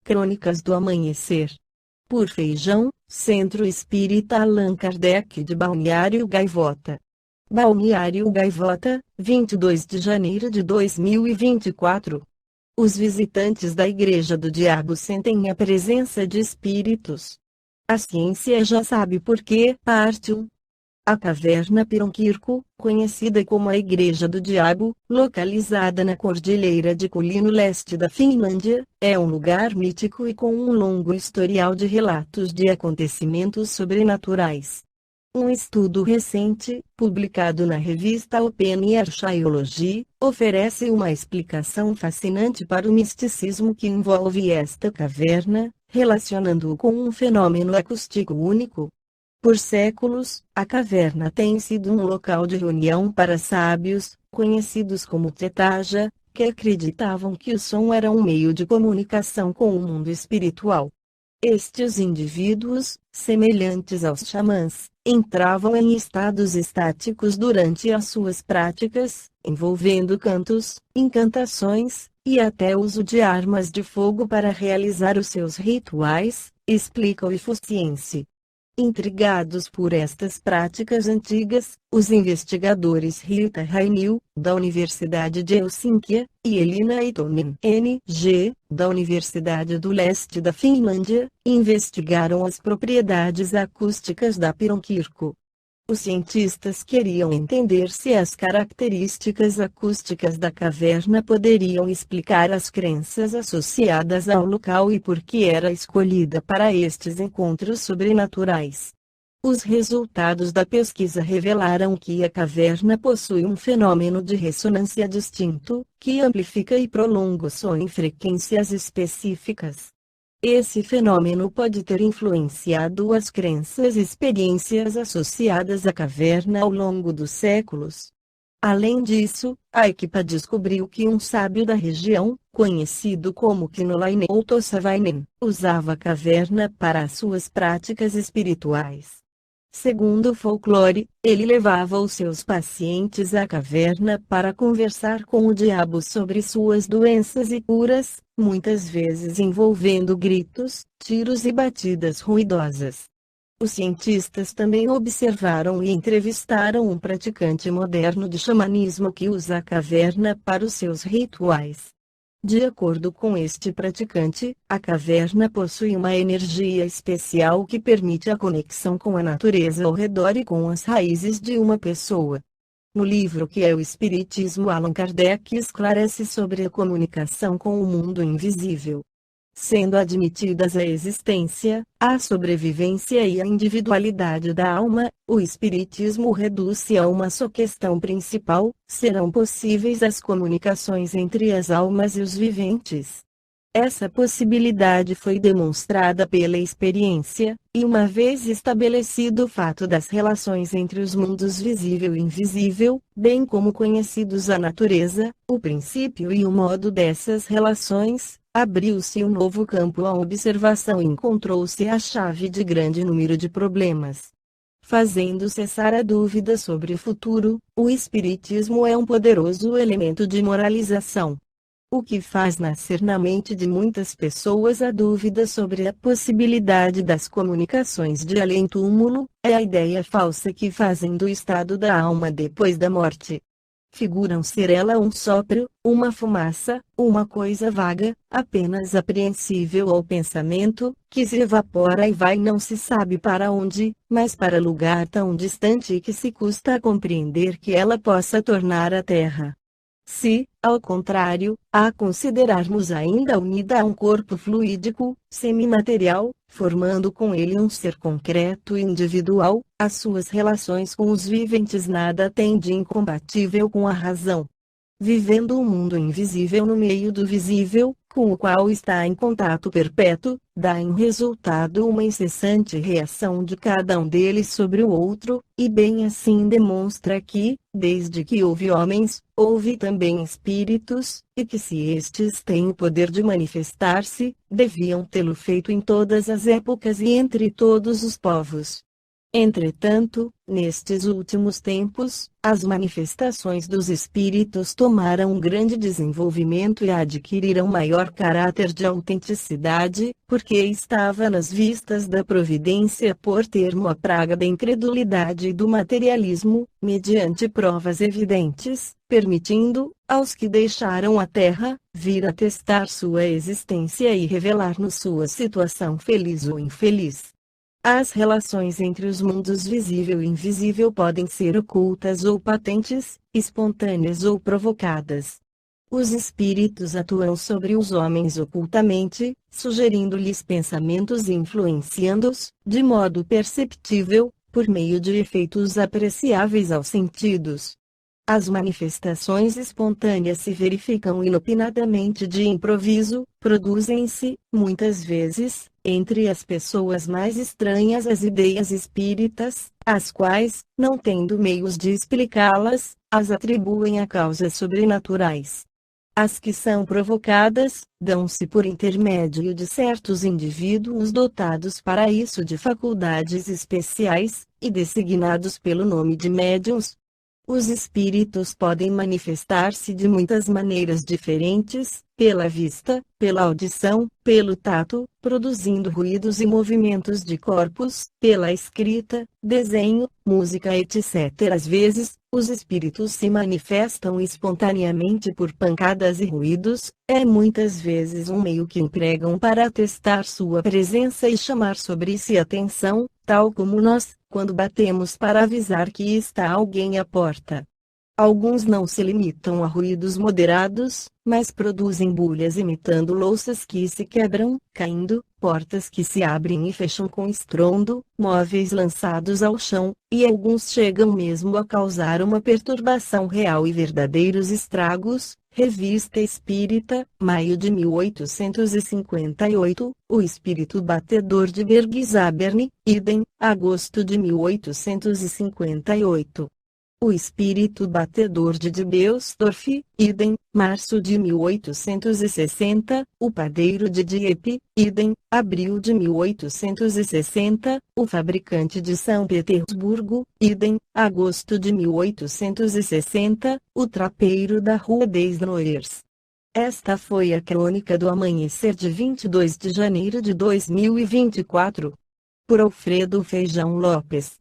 Crônicas do Amanhecer. Por Feijão, Centro Espírita Allan Kardec de Balneário Gaivota. Balneário Gaivota, 22 de janeiro de 2024. Os visitantes da Igreja do Diabo sentem a presença de espíritos. A ciência já sabe por quê. Parte 1. A caverna Pironquirco, conhecida como a Igreja do Diabo, localizada na Cordilheira de Koli no leste da Finlândia, é um lugar mítico e com um longo historial de relatos de acontecimentos sobrenaturais. Um estudo recente, publicado na revista Open Archaeology, oferece uma explicação fascinante para o misticismo que envolve esta caverna, relacionando-o com um fenômeno acústico único. Por séculos, a caverna tem sido um local de reunião para sábios, conhecidos como Tetaja, que acreditavam que o som era um meio de comunicação com o mundo espiritual. Estes indivíduos, semelhantes aos xamãs, entravam em estados estáticos durante as suas práticas, envolvendo cantos, incantações, e até uso de armas de fogo para realizar os seus rituais, explica o Ifuciense. Intrigados por estas práticas antigas, os investigadores Rita Rainil, da Universidade de Helsínquia, e Elina Itonen, N.G., da Universidade do Leste da Finlândia, investigaram as propriedades acústicas da Pironquirco. Os cientistas queriam entender se as características acústicas da caverna poderiam explicar as crenças associadas ao local e por que era escolhida para estes encontros sobrenaturais. Os resultados da pesquisa revelaram que a caverna possui um fenômeno de ressonância distinto, que amplifica e prolonga o som em frequências específicas. Esse fenômeno pode ter influenciado as crenças e experiências associadas à caverna ao longo dos séculos. Além disso, a equipe descobriu que um sábio da região, conhecido como Kinolainen ou Tossavainen, usava a caverna para as suas práticas espirituais. Segundo o folclore, ele levava os seus pacientes à caverna para conversar com o diabo sobre suas doenças e curas, muitas vezes envolvendo gritos, tiros e batidas ruidosas. Os cientistas também observaram e entrevistaram um praticante moderno de xamanismo que usa a caverna para os seus rituais. De acordo com este praticante, a caverna possui uma energia especial que permite a conexão com a natureza ao redor e com as raízes de uma pessoa. No livro Que é o Espiritismo, Allan Kardec esclarece sobre a comunicação com o mundo invisível. Sendo admitidas a existência, a sobrevivência e a individualidade da alma, o Espiritismo reduz-se a uma só questão principal: serão possíveis as comunicações entre as almas e os viventes? Essa possibilidade foi demonstrada pela experiência, e uma vez estabelecido o fato das relações entre os mundos visível e invisível, bem como conhecidos a natureza, o princípio e o modo dessas relações, abriu-se um novo campo à observação e encontrou-se a chave de grande número de problemas. Fazendo cessar a dúvida sobre o futuro, o Espiritismo é um poderoso elemento de moralização. O que faz nascer na mente de muitas pessoas a dúvida sobre a possibilidade das comunicações de além-túmulo, é a ideia falsa que fazem do estado da alma depois da morte. Figuram ser ela um sopro, uma fumaça, uma coisa vaga, apenas apreensível ao pensamento, que se evapora e vai não se sabe para onde, mas para lugar tão distante que se custa a compreender que ela possa tornar a terra. Se, ao contrário, a considerarmos ainda unida a um corpo fluídico, semimaterial, formando com ele um ser concreto e individual, as suas relações com os viventes nada têm de incompatível com a razão. Vivendo um mundo invisível no meio do visível, com o qual está em contato perpétuo, dá em resultado uma incessante reação de cada um deles sobre o outro, e bem assim demonstra que, desde que houve homens, houve também espíritos, e que se estes têm o poder de manifestar-se, deviam tê-lo feito em todas as épocas e entre todos os povos. Entretanto, nestes últimos tempos, as manifestações dos espíritos tomaram um grande desenvolvimento e adquiriram maior caráter de autenticidade, porque estava nas vistas da providência pôr termo à praga da incredulidade e do materialismo, mediante provas evidentes, permitindo, aos que deixaram a Terra, vir a testar sua existência e revelar-nos sua situação feliz ou infeliz. As relações entre os mundos visível e invisível podem ser ocultas ou patentes, espontâneas ou provocadas. Os espíritos atuam sobre os homens ocultamente, sugerindo-lhes pensamentos e influenciando-os, de modo perceptível, por meio de efeitos apreciáveis aos sentidos. As manifestações espontâneas se verificam inopinadamente de improviso, produzem-se, muitas vezes, entre as pessoas mais estranhas às ideias espíritas, as quais, não tendo meios de explicá-las, as atribuem a causas sobrenaturais. As que são provocadas, dão-se por intermédio de certos indivíduos dotados para isso de faculdades especiais, e designados pelo nome de médiuns. Os espíritos podem manifestar-se de muitas maneiras diferentes, pela vista, pela audição, pelo tato, produzindo ruídos e movimentos de corpos, pela escrita, desenho, música etc. Às vezes, os espíritos se manifestam espontaneamente por pancadas e ruídos, é muitas vezes um meio que empregam para atestar sua presença e chamar sobre si atenção, tal como nós, quando batemos para avisar que está alguém à porta. Alguns não se limitam a ruídos moderados, mas produzem bulhas imitando louças que se quebram, caindo, portas que se abrem e fecham com estrondo, móveis lançados ao chão, e alguns chegam mesmo a causar uma perturbação real e verdadeiros estragos. Revista Espírita, maio de 1858, O Espírito Batedor de Bergzabern, idem, agosto de 1858. O Espírito Batedor de Beusdorf, idem, março de 1860, O Padeiro de Dieppe, idem, abril de 1860, O Fabricante de São Petersburgo, idem, agosto de 1860, O Trapeiro da Rua des Noers. Esta foi a crônica do amanhecer de 22 de janeiro de 2024. Por Alfredo Feijão Lopes.